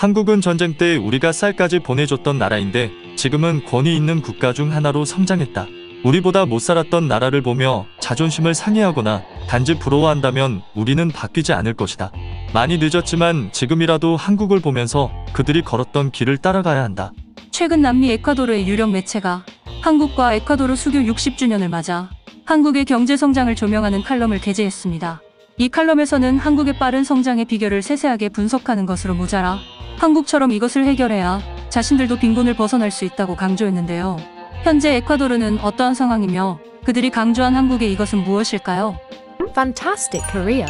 한국은 전쟁 때 우리가 쌀까지 보내줬던 나라인데 지금은 권위 있는 국가 중 하나로 성장했다. 우리보다 못 살았던 나라를 보며 자존심을 상해하거나 단지 부러워한다면 우리는 바뀌지 않을 것이다. 많이 늦었지만 지금이라도 한국을 보면서 그들이 걸었던 길을 따라가야 한다. 최근 남미 에콰도르의 유력 매체가 한국과 에콰도르 수교 60주년을 맞아 한국의 경제 성장을 조명하는 칼럼을 게재했습니다. 이 칼럼에서는 한국의 빠른 성장의 비결을 세세하게 분석하는 것으로 모자라 한국처럼 이것을 해결해야 자신들도 빈곤을 벗어날 수 있다고 강조했는데요. 현재 에콰도르는 어떠한 상황이며 그들이 강조한 한국의 이것은 무엇일까요? Fantastic Korea.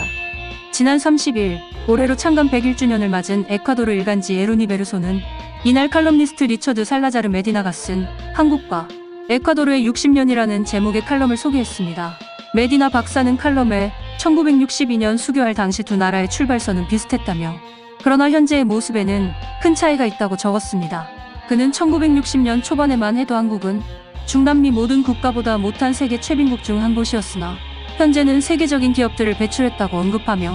지난 30일 올해로 창간 101주년을 맞은 에콰도르 일간지 에루니베르소는 이날 칼럼니스트 리처드 살라자르 메디나가 쓴 한국과 에콰도르의 60년이라는 제목의 칼럼을 소개했습니다. 메디나 박사는 칼럼에 1962년 수교할 당시 두 나라의 출발선은 비슷했다며 그러나 현재의 모습에는 큰 차이가 있다고 적었습니다. 그는 1960년 초반에만 해도 한국은 중남미 모든 국가보다 못한 세계 최빈국 중 한 곳이었으나 현재는 세계적인 기업들을 배출했다고 언급하며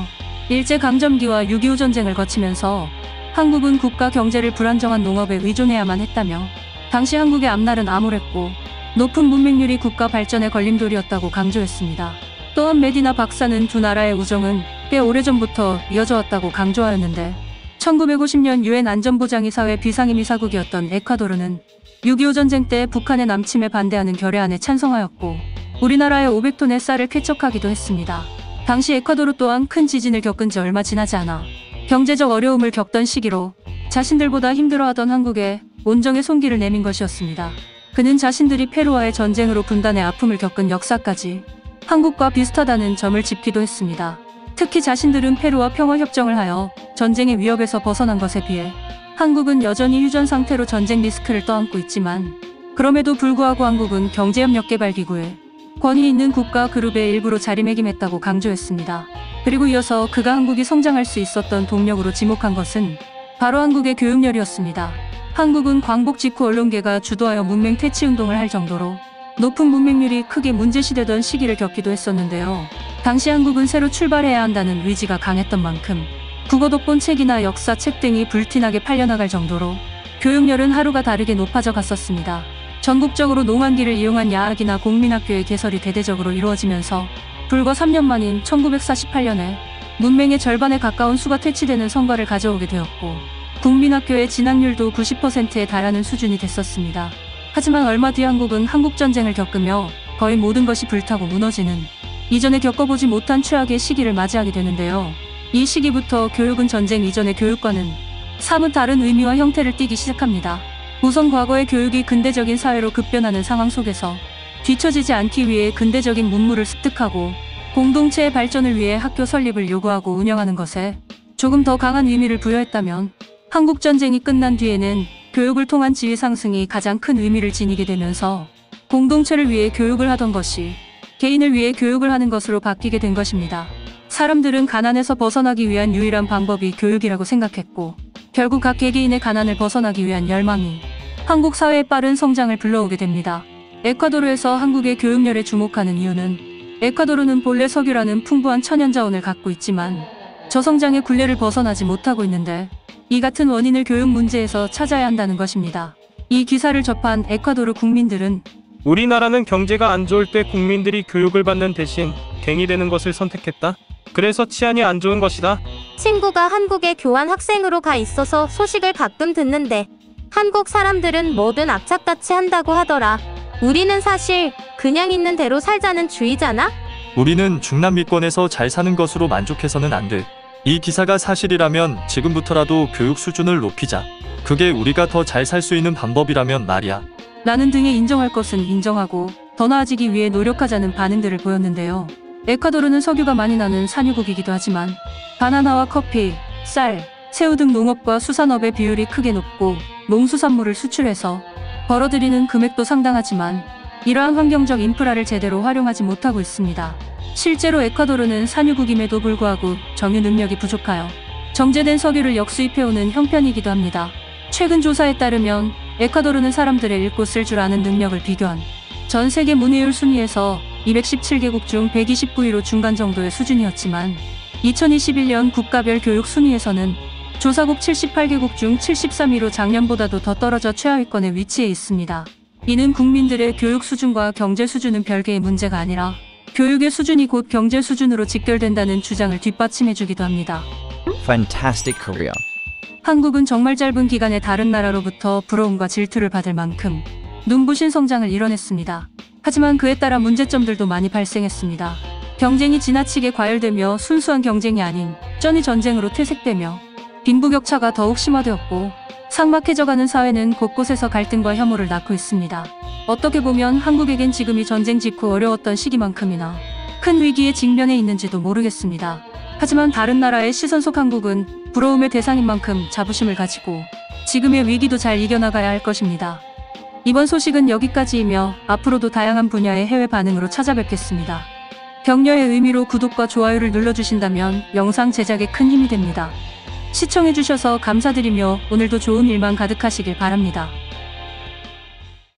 일제강점기와 6.25 전쟁을 거치면서 한국은 국가 경제를 불안정한 농업에 의존해야만 했다며 당시 한국의 앞날은 암울했고 높은 문맹률이 국가 발전의 걸림돌이었다고 강조했습니다. 또한 메디나 박사는 두 나라의 우정은 꽤 오래전부터 이어져 왔다고 강조하였는데 1950년 유엔 안전보장이사회 비상임이사국이었던 에콰도르는 6.25 전쟁 때 북한의 남침에 반대하는 결의안에 찬성하였고 우리나라의 500톤의 쌀을 쾌척하기도 했습니다. 당시 에콰도르 또한 큰 지진을 겪은 지 얼마 지나지 않아 경제적 어려움을 겪던 시기로 자신들보다 힘들어하던 한국에 온정의 손길을 내민 것이었습니다. 그는 자신들이 페루와의 전쟁으로 분단의 아픔을 겪은 역사까지 한국과 비슷하다는 점을 짚기도 했습니다. 특히 자신들은 페루와 평화협정을 하여 전쟁의 위협에서 벗어난 것에 비해 한국은 여전히 휴전 상태로 전쟁 리스크를 떠안고 있지만 그럼에도 불구하고 한국은 경제협력개발기구에 권위 있는 국가 그룹의 일부로 자리매김했다고 강조했습니다. 그리고 이어서 그가 한국이 성장할 수 있었던 동력으로 지목한 것은 바로 한국의 교육열이었습니다. 한국은 광복 직후 언론계가 주도하여 문맹 퇴치운동을 할 정도로 높은 문맹률이 크게 문제시되던 시기를 겪기도 했었는데요. 당시 한국은 새로 출발해야 한다는 의지가 강했던 만큼 국어독본 책이나 역사책 등이 불티나게 팔려나갈 정도로 교육열은 하루가 다르게 높아져 갔었습니다. 전국적으로 농한기를 이용한 야학이나 공민학교의 개설이 대대적으로 이루어지면서 불과 3년 만인 1948년에 문맹의 절반에 가까운 수가 퇴치되는 성과를 가져오게 되었고 국민학교의 진학률도 90%에 달하는 수준이 됐었습니다. 하지만 얼마 뒤 한국은 한국전쟁을 겪으며 거의 모든 것이 불타고 무너지는 이전에 겪어보지 못한 최악의 시기를 맞이하게 되는데요. 이 시기부터 교육은 전쟁 이전의 교육과는 사뭇 다른 의미와 형태를 띠기 시작합니다. 우선 과거의 교육이 근대적인 사회로 급변하는 상황 속에서 뒤처지지 않기 위해 근대적인 문물을 습득하고 공동체의 발전을 위해 학교 설립을 요구하고 운영하는 것에 조금 더 강한 의미를 부여했다면 한국전쟁이 끝난 뒤에는 교육을 통한 지위 상승이 가장 큰 의미를 지니게 되면서 공동체를 위해 교육을 하던 것이 개인을 위해 교육을 하는 것으로 바뀌게 된 것입니다. 사람들은 가난에서 벗어나기 위한 유일한 방법이 교육이라고 생각했고 결국 각 개개인의 가난을 벗어나기 위한 열망이 한국 사회의 빠른 성장을 불러오게 됩니다. 에콰도르에서 한국의 교육열에 주목하는 이유는 에콰도르는 본래 석유라는 풍부한 천연자원을 갖고 있지만 저성장의 굴레를 벗어나지 못하고 있는데 이 같은 원인을 교육 문제에서 찾아야 한다는 것입니다. 이 기사를 접한 에콰도르 국민들은 우리나라는 경제가 안 좋을 때 국민들이 교육을 받는 대신 갱이 되는 것을 선택했다. 그래서 치안이 안 좋은 것이다. 친구가 한국에 교환 학생으로 가 있어서 소식을 가끔 듣는데 한국 사람들은 뭐든 악착같이 한다고 하더라. 우리는 사실 그냥 있는 대로 살자는 주의잖아? 우리는 중남미권에서 잘 사는 것으로 만족해서는 안 돼. 이 기사가 사실이라면 지금부터라도 교육 수준을 높이자. 그게 우리가 더 잘 살 수 있는 방법이라면 말이야. 라는 등의 인정할 것은 인정하고 더 나아지기 위해 노력하자는 반응들을 보였는데요. 에콰도르는 석유가 많이 나는 산유국이기도 하지만 바나나와 커피, 쌀, 새우 등 농업과 수산업의 비율이 크게 높고 농수산물을 수출해서 벌어들이는 금액도 상당하지만 이러한 환경적 인프라를 제대로 활용하지 못하고 있습니다. 실제로 에콰도르는 산유국임에도 불구하고 정유 능력이 부족하여 정제된 석유를 역수입해오는 형편이기도 합니다. 최근 조사에 따르면 에콰도르는 사람들의 읽고 쓸 줄 아는 능력을 비교한 전 세계 문해율 순위에서 217개국 중 129위로 중간 정도의 수준이었지만 2021년 국가별 교육 순위에서는 조사국 78개국 중 73위로 작년보다도 더 떨어져 최하위권에 위치해 있습니다. 이는 국민들의 교육 수준과 경제 수준은 별개의 문제가 아니라 교육의 수준이 곧 경제 수준으로 직결된다는 주장을 뒷받침해주기도 합니다. Fantastic Korea. 한국은 정말 짧은 기간에 다른 나라로부터 부러움과 질투를 받을 만큼 눈부신 성장을 이뤄냈습니다. 하지만 그에 따라 문제점들도 많이 발생했습니다. 경쟁이 지나치게 과열되며 순수한 경쟁이 아닌 쩐이 전쟁으로 퇴색되며 빈부격차가 더욱 심화되었고 삭막해져가는 사회는 곳곳에서 갈등과 혐오를 낳고 있습니다. 어떻게 보면 한국에겐 지금이 전쟁 직후 어려웠던 시기만큼이나 큰 위기에 직면해 있는지도 모르겠습니다. 하지만 다른 나라의 시선 속 한국은 부러움의 대상인 만큼 자부심을 가지고 지금의 위기도 잘 이겨나가야 할 것입니다. 이번 소식은 여기까지이며 앞으로도 다양한 분야의 해외 반응으로 찾아뵙겠습니다. 격려의 의미로 구독과 좋아요를 눌러주신다면 영상 제작에 큰 힘이 됩니다. 시청해주셔서 감사드리며 오늘도 좋은 일만 가득하시길 바랍니다.